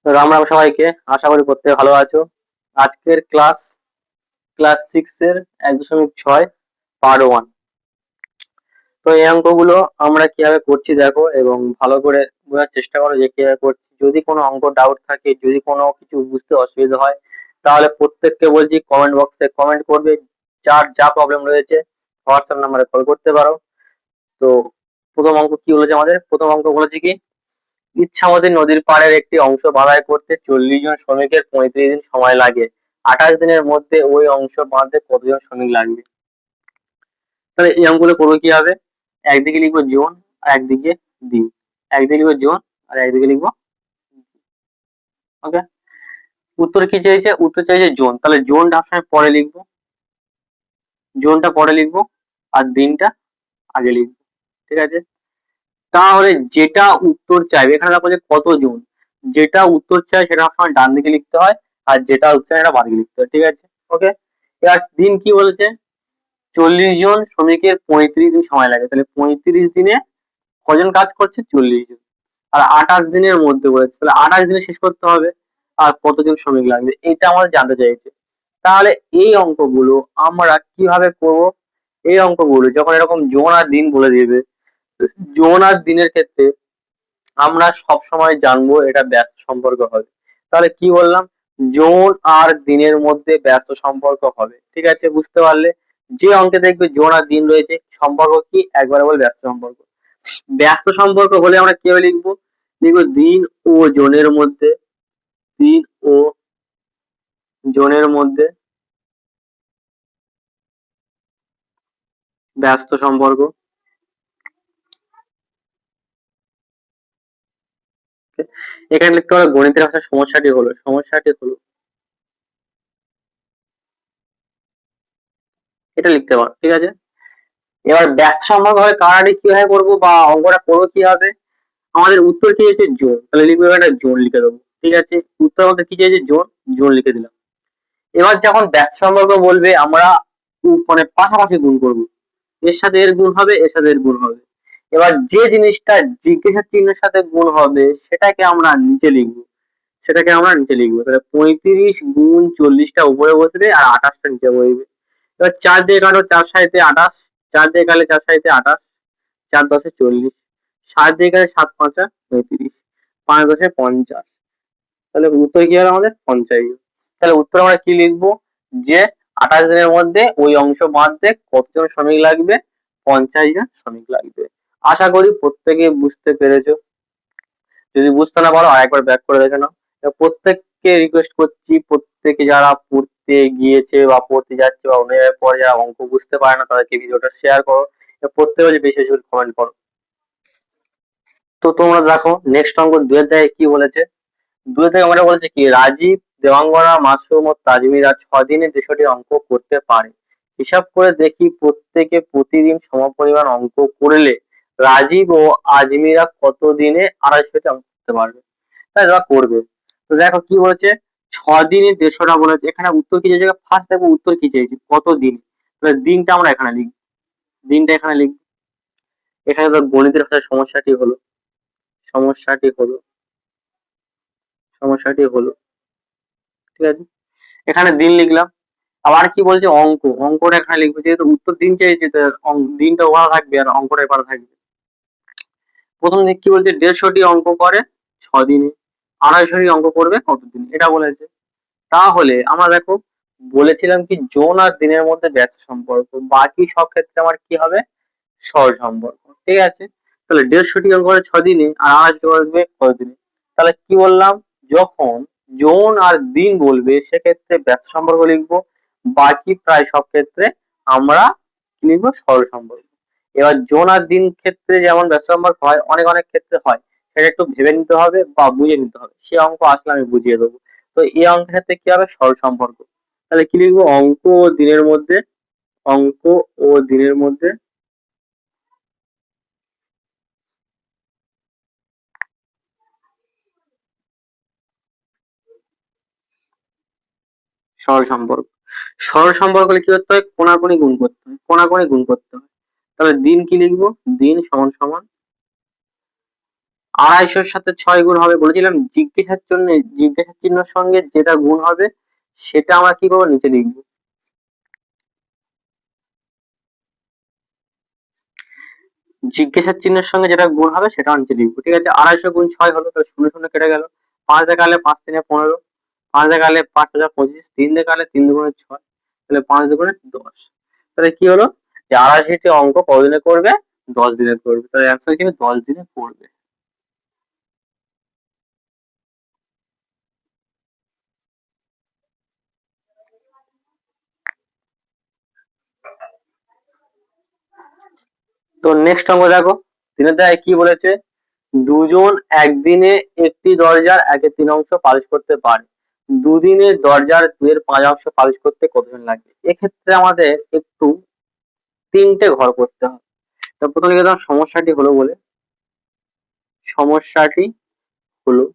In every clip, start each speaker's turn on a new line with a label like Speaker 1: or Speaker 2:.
Speaker 1: রাম রাম সবাইকে, আশা করি প্রত্যেকে ভালো আছো। আজকের ক্লাস 6 এর 1.6 পার্ট 1। তো এই অঙ্কগুলো আমরা কিভাবে করছি দেখো এবং ভালো করে বোঝার চেষ্টা করো যে কিভাবে করছি। যদি কোনো অঙ্ক ডাউট থাকে, যদি কোনো কিছু বুঝতে অসুবিধা হয়, তাহলে প্রত্যেককে বলছি কমেন্ট বক্সে কমেন্ট করবে। যার যা প্রবলেম রয়েছে হোয়াটসঅ্যাপ নাম্বারে কল করতে পারো। তো প্রথম অঙ্ক কি বলেছে, আমাদের প্রথম অঙ্ক বলেছে কি, ইচ্ছামতি নদীর পাড়ের একটি অংশ বাঁধাই করতে 40 জন শ্রমিকের 35 দিন সময় লাগে। 28 দিনের মধ্যে ওই অংশ বাঁধতে কতজন শ্রমিক লাগবে? তাহলে এই অঙ্কগুলো করবো কি হবে, একদিকে লিখবো জোন আর একদিকে দিন, একদিকে লিখবো জোন আর একদিকে লিখবো। ওকে, উত্তর কি চাইছে? উত্তর চাইছে জোন, তাহলে জোনটা অপশনের পরে লিখবো, জোনটা পরে লিখবো আর দিনটা আগে লিখবো। ঠিক আছে, তাহলে যেটা উত্তর চাইবে, এখানে দেখো যে কত জন, যেটা উত্তর চাই সেটা আপনার ডান দিকে লিখতে হয় আর যেটা উত্তর চাই সেটা বাঁ দিকে লিখতে হয়। ঠিক আছে, ওকে। এবার দিন কি বলেছে, 40 জন শ্রমিকের 35 দিন সময় লাগে, তাহলে 35 দিনে কজন কাজ করছে? 40 জন। আর 28 দিনের মধ্যে বলেছে, তাহলে 28 দিনে শেষ করতে হবে। আর কতজন শ্রমিক লাগবে এটা আমাদের জানতে চাইছে। তাহলে এই অঙ্কগুলো আমরা কিভাবে করব? এই অঙ্কগুলো যখন এরকম জন আর দিন বলে দিবে, জন আর দিনের ক্ষেত্রে আমরা সব সময় জানবো এটা ব্যস্ত সম্পর্ক হবে। তাহলে কি বললাম, জন আর দিনের মধ্যে ব্যস্ত সম্পর্ক হবে। ঠিক আছে, বুঝতে পারলে? যে অঙ্কে দেখবে জন আর দিন রয়েছে, সম্পর্ক কি? একবারে বলে ব্যস্ত সম্পর্ক। ব্যস্ত সম্পর্ক হলে আমরা কিভাবে লিখবো? লিখবো দিন ও জনের মধ্যে, দিন ও জনের মধ্যে ব্যস্ত সম্পর্ক। এখানে লিখতে হবে গণিতের ভাষায় সমস্যাটি হলো এটা লিখতে পারো। ঠিক আছে, এবার ব্যস্ত সম্পর্ক হয় কারাটি কিভাবে করবো বা অঙ্কটা করবো কি হবে, আমাদের উত্তর কি হচ্ছে জোন, তাহলে লিখবো একটা জোন লিখে দেবো। ঠিক আছে, উত্তর মধ্যে কি চাইছে? জোন, জোন লিখে দিলাম। এবার যখন ব্যস্ত সম্পর্ক বলবে আমরা মানে পাশাপাশি গুণ করব, এর সাথে এর গুণ হবে, এর সাথে এর গুণ হবে। এবার যে জিনিসটা জিজ্ঞাসা চিহ্নের সাথে গুণ হবে সেটাকে আমরা নিচে লিখবো, তাহলে 35 গুণ 40টা উপরে বসবে আর 28টা নিচে বসবে। এবার 4 দিয়ে কাটো, 4 × 7 = 28, 4 দিয়ে কাটলে 4 × 7 = 28, 4 × 10 = 40, 7 দিয়ে কাটলে 7 × 5 = 35, 5 × 10 = 50। তাহলে উত্তর কি হবে আমাদের? 50 জন। তাহলে উত্তর আমরা কি লিখবো, যে 28 দিনের মধ্যে ওই অংশ বাঁধতে কতজন শ্রমিক লাগবে? 50 জন শ্রমিক লাগবে। আশা করি প্রত্যেকে বুঝতে পেরেছো। যদি বুঝতে না পারো আরেকবার ব্যাক করে দেখে নাও। প্রত্যেককে রিকোয়েস্ট করছি, প্রত্যেকে যারা পড়তে গিয়েছে বা পড়তে যাচ্ছে বা অন্য জায়গায় পড়ে যারা অঙ্ক বুঝতে পারে না তাদেরকে ভিডিওটা শেয়ার করো। প্রত্যেকে বেশি বেশি কমেন্ট করো। তো তোমরা দেখো নেক্সট অঙ্ক 2 এর দাগে কি বলেছে। 2 থেকে আমরা বলেছে কি, রাজীব, দেবাঙ্গনা, মাসুম ও তাজমিরা 6 দিনে 200টি অঙ্ক করতে পারে। হিসাব করে দেখি প্রত্যেকে প্রতিদিন সমপরিমাণ অঙ্ক করলে রাজীব ও আজমিরা কত দিনে 250টি অঙ্ক করতে পারবে? তাই ওরা করবে। তো দেখো কি বলেছে, 6 দিনে 150টা বলেছে। এখানে উত্তর কি চাইছে? ফার্স্ট দেখো উত্তর কি চাইছে, কত দিন। তাহলে দিনটা আমরা এখানে লিখবো, দিনটা এখানে লিখবো। এখানে তো গণিতের ভাষায় সমস্যাটি হলো সমস্যাটি হলো ঠিক আছে, এখানে দিন লিখলাম। আবার কি বলছে, অঙ্কটা এখানে লিখবো, যেহেতু উত্তর দিন চাইছে দিনটা ওখানে থাকবে আর অঙ্কটা এপারে থাকবে। প্রথম দিক কি বলছে, 150টি অঙ্ক করে 6 দিনে, 250টি অঙ্ক করবে কতদিন, এটা বলেছে। তাহলে আমরা দেখো বলেছিলাম কি, জন আর দিনের মধ্যে ব্যস্ত সম্পর্ক, বাকি সব ক্ষেত্রে আমার কি হবে? সহজ সম্পর্ক। ঠিক আছে, তাহলে 150টি অঙ্ক করে 6 দিনে আর 250টি করবে কতদিনে। তাহলে কি বললাম, যখন জন আর দিন বলবে সেক্ষেত্রে ব্যস্ত সম্পর্ক লিখবো, বাকি প্রায় সব ক্ষেত্রে আমরা কি লিখবো? সরল সম্পর্ক। এবার জন আর দিন ক্ষেত্রে যেমন ব্যস্ত সম্পর্ক হয়, অনেক অনেক ক্ষেত্রে হয়, সেটা একটু ভেবে নিতে হবে বা বুঝে নিতে হবে। সে অঙ্ক আসলে আমি বুঝিয়ে দেবো। তো এই অঙ্কের ক্ষেত্রে কি হবে? সরল সম্পর্ক। তাহলে কি লিখবো? অঙ্ক ও দিনের মধ্যে সরল সম্পর্ক। সরল সম্পর্ক হলে কি করতে হয়? কোনাকুনি গুণ করতে হয়, কোনাকুনি গুণ করতে হয়। তাহলে দিন কি লিখবো? দিন সমান সমান 250 সাথে 6 গুণ হবে, বলেছিলাম জিজ্ঞাসার জন্য জিজ্ঞাসার চিহ্নের সঙ্গে যেটা গুণ হবে সেটা আমরা কি করবো, নিচে লিখবো। জিজ্ঞাসার চিহ্নের সঙ্গে যেটা গুণ হবে সেটা নিচে লিখবো, ঠিক আছে। 250 গুণ 6 হলো, তাহলে শূন্য শূন্য কেটে গেল। 5 দেখালে 5 3 15, 5 দেখালে 5 5 25, 3 দেখালে 3 দুগুণে 6, তাহলে 5 দুগুণে 10। তাহলে কি হলো যে 82টি অঙ্ক কতদিনে করবে, 10 দিনে করবে। তাহলে অ্যান্সার কি হবে, 10 দিনে করবে। তো নেক্সট অঙ্ক দেখো, তিনের দায় কি বলেছে, দুজন একদিনে একটি দরজার 1/3 অংশ পালিশ করতে পারে, দুদিনে দরজার 2/5 অংশ পালিশ করতে কতদিন লাগবে। এক্ষেত্রে আমাদের একটু 3টে ঘর করতে হবে। তো প্রথমে লিখে দিলাম সমস্যাটি হলো বলে, সমস্যাটি হলো,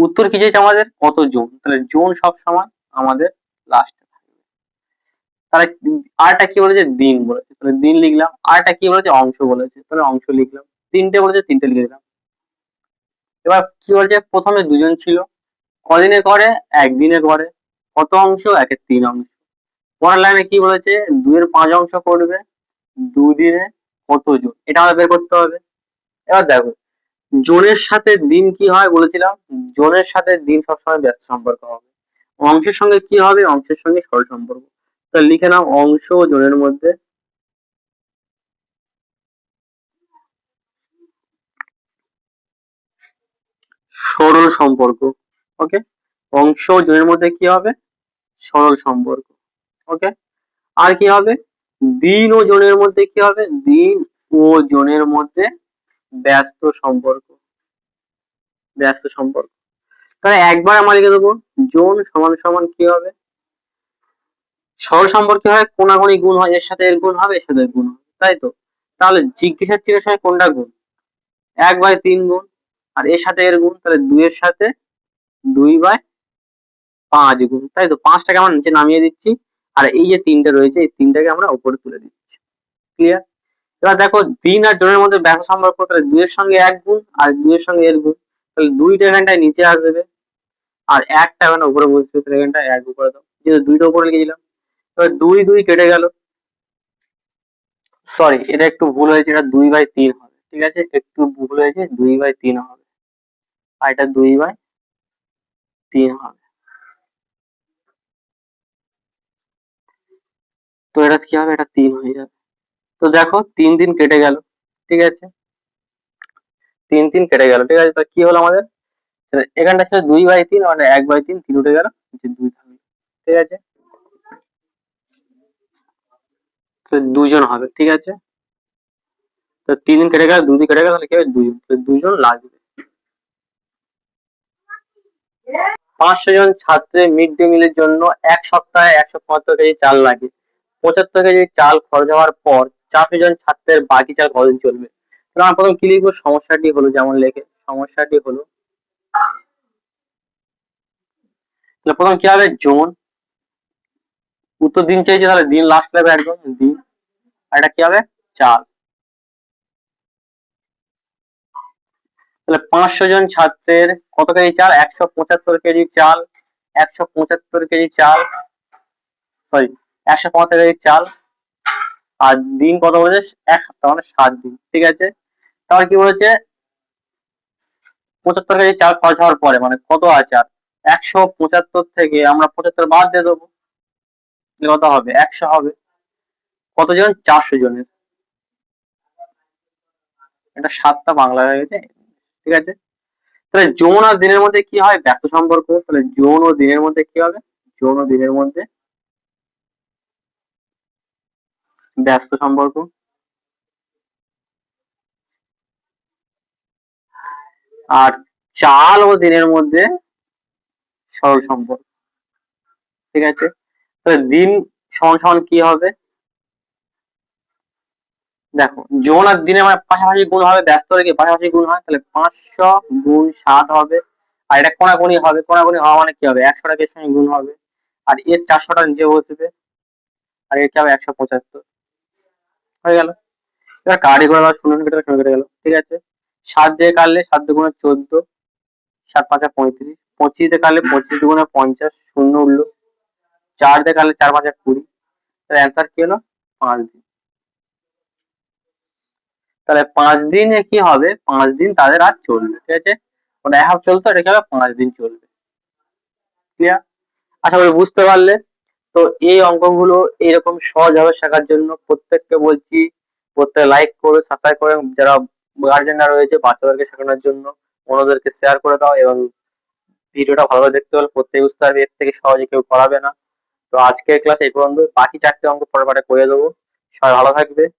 Speaker 1: উত্তর কি চাইছে আমাদের, কত জোন, তাহলে জোন সব সময় আমাদের লাস্টে। তাহলে আরটা কি বলেছে, দিন বলেছে, তাহলে দিন লিখলাম। আরটা কি বলেছে, অংশ বলেছে, তাহলে অংশ লিখলাম। তিনটে বলেছে, তিনটে লিখে দিলাম। এবার কি বলছে, প্রথমে দুজন ছিল, কদিনে করে, একদিনে করে, কত অংশ, 1/3 অংশ। পরের লাইনে কি বলেছে, 2/5 অংশ করবে, দুদিনে কত জন, এটা আমাদের বের করতে হবে। এবার দেখো, জনের সাথে দিন কি হয় বলেছিলাম, জনের সাথে দিন সবসময় ব্যস্ত সম্পর্ক হবে। অংশের সঙ্গে কি হবে, অংশের সঙ্গে সরল সম্পর্ক। তাহলে লিখে নাও অংশ ও জনের মধ্যে সরল সম্পর্ক। ওকে, অংশ ও জনের মধ্যে কি হবে, সরল সম্পর্ক। ওকে, আর কি হবে, দিন ও জনের মধ্যে কি হবে, দিন ও জনের মধ্যে ব্যস্ত সম্পর্ক, ব্যস্ত সম্পর্ক। তাহলে একবার আমরা লিখে দেবো, জন সমান সমান কি হবে, সরল সম্পর্কে হয় কোনাগুনি গুণ হয়, এর সাথে এর গুণ হবে, এর সাথে এর গুণ হবে, তাই তো। তাহলে জিজ্ঞাসার চিহ্নের সঙ্গে কোনটা গুণ, 1/3 গুণ, আর এর সাথে এর গুণ, তাহলে 2 এর সাথে 2/5 গুণ, তাই তো। 5টাকে আমরা নিচে নামিয়ে দিচ্ছি, আর এই যে 3টে রয়েছে এই 3টাকে আমরা উপরে তুলে দিচ্ছি। ক্লিয়ার। এবার দেখো, দিন আর জনের মধ্যে ব্যাখ্যা সম্পর্ক, তাহলে 2 এর সঙ্গে 1 গুণ আর 2 এর সঙ্গে এর গুণ, তাহলে 2টা এখানটায় নিচে আসবে আর 1টা এখানে উপরে বসবে, তাহলে এখানটায় 1 উপরে দাও, যেহেতু 2টা উপরে লিখে দিলাম। এবার 2 2 কেটে গেল, সরি এটা একটু ভুল হয়েছে, এটা 2/3 হবে, ঠিক আছে, একটু ভুল হয়েছে, 2/3 হবে, আর এটা 2/3 হবে। তো এটা কি হবে, এটা 3 হয়ে যাবে। তো দেখো 3 3 কেটে গেল, ঠিক আছে, 3 3 কেটে গেল, ঠিক আছে। তো কি হলো আমাদের, এখানটা ছিল 2/3, মানে 1/3, 3 উঠে গেল, 2 থাকলো, ঠিক আছে। তো দুজন হবে, ঠিক আছে। তো 3 দিন কেটে গেল, 2 দিন কেটে গেল, তাহলে কি হবে, দুজন, তো দুজন লাগবে। 500 জন ছাত্রের মিড ডে মিলের জন্য এক সপ্তাহে 175 কেজি চাল লাগে, 75 কেজি চাল খরচ হওয়ার পর 400 জন ছাত্রের বাকি চাল কতদিন চলবে। তাহলে আমরা প্রথম কি লিখবো, সমস্যাটি হলো, যেমন লেখে সমস্যাটি হলো, তাহলে প্রথম কি হবে, জন, উত্তর দিন চেয়েছে, তাহলে দিন লাস্ট লাগবে একদম, দিন। আর এটা কি হবে, চাল। তাহলে 500 জন ছাত্রের কত কেজি চাল, 175 কেজি চাল, 175 কেজি চাল, সরি 175 কেজি চাল, আর দিন কত বলেছে, এক সপ্তাহ, মানে 7 দিন, ঠিক আছে। তাহলে কি বলেছে, 75 কেজি চাল খরচ হওয়ার পরে মানে কত আছে আর, 175 থেকে আমরা 75 বাদ দিয়ে দেবো, কত হবে, 100 হবে। কতজন, 400 জনের, এটা 7টা বাংলা হয়ে গেছে, ঠিক আছে। তাহলে যৌন আর দিনের মধ্যে কি হয়, ব্যস্ত সম্পর্ক, তাহলে যৌন ও দিনের মধ্যে কি হবে, যৌন ও দিনের মধ্যে ব্যস্ত সম্পর্ক। আর চাল ও দিনের মধ্যে সরল সম্পর্ক, ঠিক আছে। তাহলে দিন সমান সমান কি হবে, দেখো যৌন আর দিনে মানে পাশাপাশি গুণ হবে, ব্যস্ত রেখে পাশাপাশি গুণ হয়, তাহলে 500 গুণ 7 হবে, আর এটা কোনাকুনি হবে, কোনাকুনি হওয়া মানে কি হবে, 100টাকে এর সঙ্গে গুণ হবে, আর এর 400টা নিচে বসবে, আর এর কি হবে, 175 হয়ে গেল। এবার কার্ডই করে দেওয়া, শূন্য কেটে গেল। ঠিক আছে, 7 দিয়ে কাটলে 7 দুগুণে 14, 7 5 35, 25 দিয়ে কাটলে 25 দুগুণে 50, শূন্য উঠলো। 4 দিয়ে কাটলে 4 5 20, তাহলে অ্যান্সার কি হলো? 5 দিন। তাহলে 5 দিনে কি হবে? 5 দিন তাদের আর চলবে। ঠিক আছে, ওটা এক হাফ চলতো, এটা কি হবে? 5 দিন চলবে। ক্লিয়ার? আশা করি বুঝতে পারলে। তো এই অঙ্কগুলো এরকম সহজভাবে শেখার জন্য প্রত্যেককে বলছি, প্রত্যেকে লাইক করে, সাবস্ক্রাইব করে, যারা গার্জেনরা রয়েছে বাচ্চাদেরকে শেখানোর জন্য অন্যদেরকে শেয়ার করে দাও, এবং ভিডিওটা ভালোভাবে দেখতে হলে প্রত্যেক বুঝতে পারবে, এর থেকে সহজে কেউ করাবে না। তো আজকের ক্লাস এই পর্যন্ত, বাকি 4টে অঙ্ক পরের পাঠে করে দেবো। সবাই ভালো থাকবে।